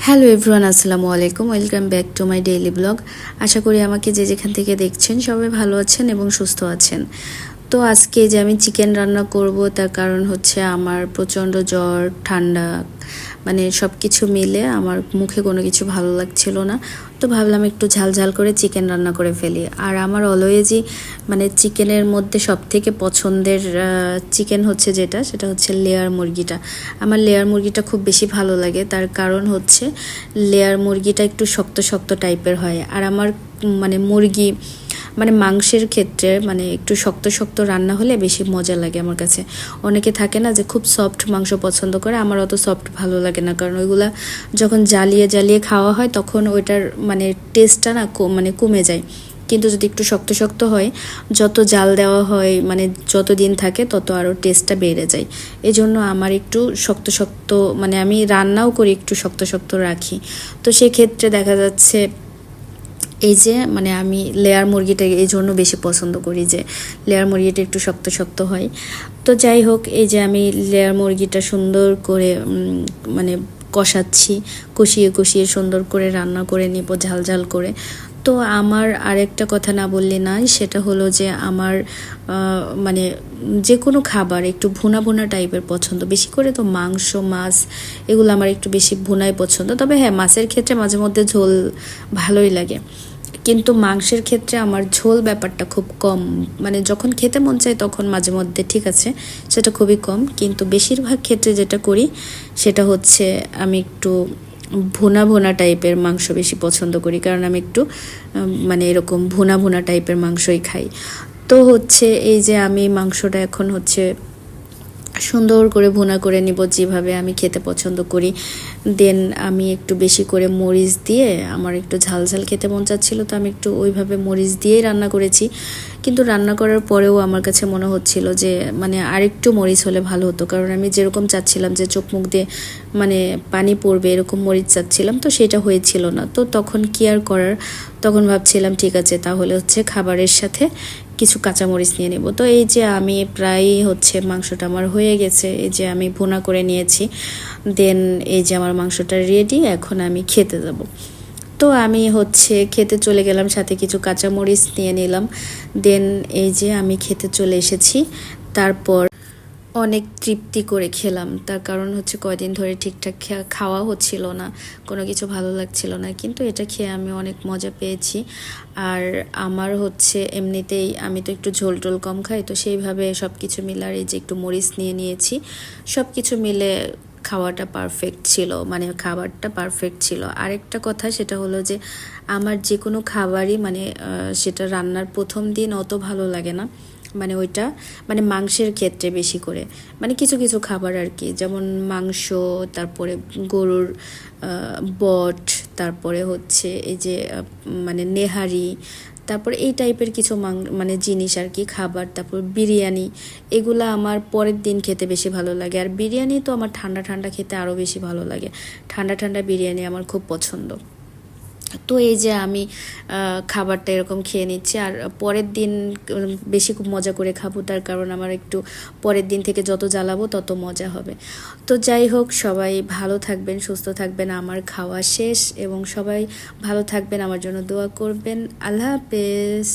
Hello everyone, আসসালামু আলাইকুম। Welcome back to my daily blog. আশা করি আমাকে যে যেখান থেকে দেখছেন সবাই ভালো আছেন এবং সুস্থ আছেন। তো আজকে যে আমি চিকেন রান্না করব তার কারণ হচ্ছে আমার প্রচণ্ড জ্বর, ঠান্ডা, মানে সব কিছু মিলে আমার মুখে কোনো কিছু ভালো লাগছিল না। তো ভাবলাম একটু ঝাল ঝাল করে চিকেন রান্না করে ফেলি। আর আমার অলওয়েজই মানে চিকেনের মধ্যে সব থেকে পছন্দের চিকেন হচ্ছে সেটা হচ্ছে লেয়ার মুরগিটা। আমার লেয়ার মুরগিটা খুব বেশি ভালো লাগে। তার কারণ হচ্ছে লেয়ার মুরগিটা একটু শক্ত শক্ত টাইপের হয়। আর আমার মানে মুরগি মানে মাংসের ক্ষেত্রে মানে একটু শক্ত শক্ত রান্না হলে বেশি মজা লাগে আমার কাছে। অনেকে থাকে না যে খুব সফট মাংস পছন্দ করে, আমার অত সফট ভালো লাগে না, কারণ ওইগুলা যখন জ্বালিয়ে জ্বালিয়ে খাওয়া হয় তখন ওইটার মানে টেস্টটা না মানে কমে যায়। কিন্তু যদি একটু শক্ত শক্ত হয়, যত জাল দেওয়া হয় মানে যত দিন থাকে তত আরও টেস্টটা বেড়ে যায়। এই জন্য আমার একটু শক্ত শক্ত মানে আমি রান্নাও করি একটু শক্ত শক্ত রাখি। তো সেক্ষেত্রে দেখা যাচ্ছে এই যে মানে আমি লেয়ার মুরগিটা এই জন্য বেশি পছন্দ করি যে লেয়ার মুরগিটা একটু শক্ত শক্ত হয়। তো যাই হোক, এই যে আমি লেয়ার মুরগিটা সুন্দর করে মানে কষাচ্ছি, কষিয়ে কষিয়ে সুন্দর করে রান্না করে নিব ঝাল ঝাল করে। তো আমার আরেকটা কথা না বললে নাই, সেটা হলো যে আমার মানে যে কোনো খাবার একটু ভুনা ভুনা টাইপের পছন্দ, বেশি করে তো মাংস, মাছ এগুলো আমার একটু বেশি ভুনাই পছন্দ। তবে হ্যাঁ, মাছের ক্ষেত্রে মাঝে মধ্যে ঝোল ভালোই লাগে, কিন্তু মাংসের ক্ষেত্রে আমার ঝোল ব্যাপারটা খুব কম। মানে যখন খেতে মন চায় তখন মাঝে মধ্যে ঠিক আছে, সেটা খুবই কম। কিন্তু বেশিরভাগ ক্ষেত্রে যেটা করি সেটা হচ্ছে আমি একটু ভুনা ভুনা টাইপের মাংস বেশি পছন্দ করি, কারণ আমি একটু মানে এরকম ভুনা ভুনা টাইপের মাংসই খাই। তো হচ্ছে এই যে আমি মাংসটা এখন হচ্ছে সুন্দর করে ভুনা করে নিব যেভাবে আমি খেতে পছন্দ করি। দেন আমি একটু বেশি করে মরিচ দিয়ে, আমার একটু ঝাল ঝাল খেতে মন চাচ্ছিলো, তো আমি একটু ওইভাবে মরিচ দিয়েই রান্না করেছি। কিন্তু রান্না করার পরেও আমার কাছে মনে হচ্ছিল যে মানে আরেকটু মরিচ হলে ভালো হতো, কারণ আমি যেরকম চাচ্ছিলাম যে চোখ মুখ দিয়ে মানে পানি পড়বে এরকম মরিচ চাচ্ছিলাম, তো সেটা হয়েছিল না। তো তখন কি আর করার, তখন ভাবছিলাম ঠিক আছে তাহলে হচ্ছে খাবারের সাথে কিছু কাঁচামরিচ নিয়ে নেব। তো এই যে আমি প্রায় হচ্ছে মাংসটা আমার হয়ে গেছে, এই যে আমি ভুনা করে নিয়েছি। দেন এই যে আমার মাংসটা রেডি, এখন আমি খেতে যাব। তো আমি হচ্ছে খেতে চলে গেলাম, সাথে কিছু কাঁচামরিচ নিয়ে নিলাম। দেন এই যে আমি খেতে চলে এসেছি। তারপর অনেক তৃপ্তি করে খেলাম, তার কারণ হচ্ছে কয়দিন ধরে ঠিকঠাক খাওয়া হচ্ছিল না, কোনো কিছু ভালো লাগছিল না, কিন্তু এটা খেয়ে আমি অনেক মজা পেয়েছি। আর আমার হচ্ছে এমনিতেই আমি তো একটু ঝোল টোল কম খাই, তো সেইভাবে সব কিছু মিলে আর এই যে একটু মরিচ নিয়ে নিয়েছি, সব কিছু মিলে খাওয়াটা পারফেক্ট ছিল, মানে খাবারটা পারফেক্ট ছিল। আরেকটা কথা সেটা হলো যে আমার যে কোনো খাবারই মানে সেটা রান্নার প্রথম দিন অত ভালো লাগে না, মানে ওইটা মানে মাংসের ক্ষেত্রে বেশি করে, মানে কিছু কিছু খাবার আর কি, যেমন মাংস, তারপরে গরুর বট, তারপরে হচ্ছে এই যে মানে নেহারি, তারপর এই টাইপের কিছু মানে জিনিস আর কি খাবার, তারপর বিরিয়ানি, এগুলা আমার পরের দিন খেতে বেশি ভালো লাগে। আর বিরিয়ানি তো আমার ঠান্ডা ঠান্ডা খেতে আরও বেশি ভালো লাগে, ঠান্ডা ঠান্ডা বিরিয়ানি আমার খুব পছন্দ। তো এই যে আমি খাবারটা এরকম খেয়ে নিচ্ছি, আর পরের দিন বেশি খুব মজা করে খাবো, তার কারণ আমার একটু পরের দিন থেকে যত জ্বালাবো তত মজা হবে। তো যাই হোক, সবাই ভালো থাকবেন, সুস্থ থাকবেন। আমার খাওয়া শেষ এবং সবাই ভালো থাকবেন, আমার জন্য দোয়া করবেন। আল্লাহ হাফেজ।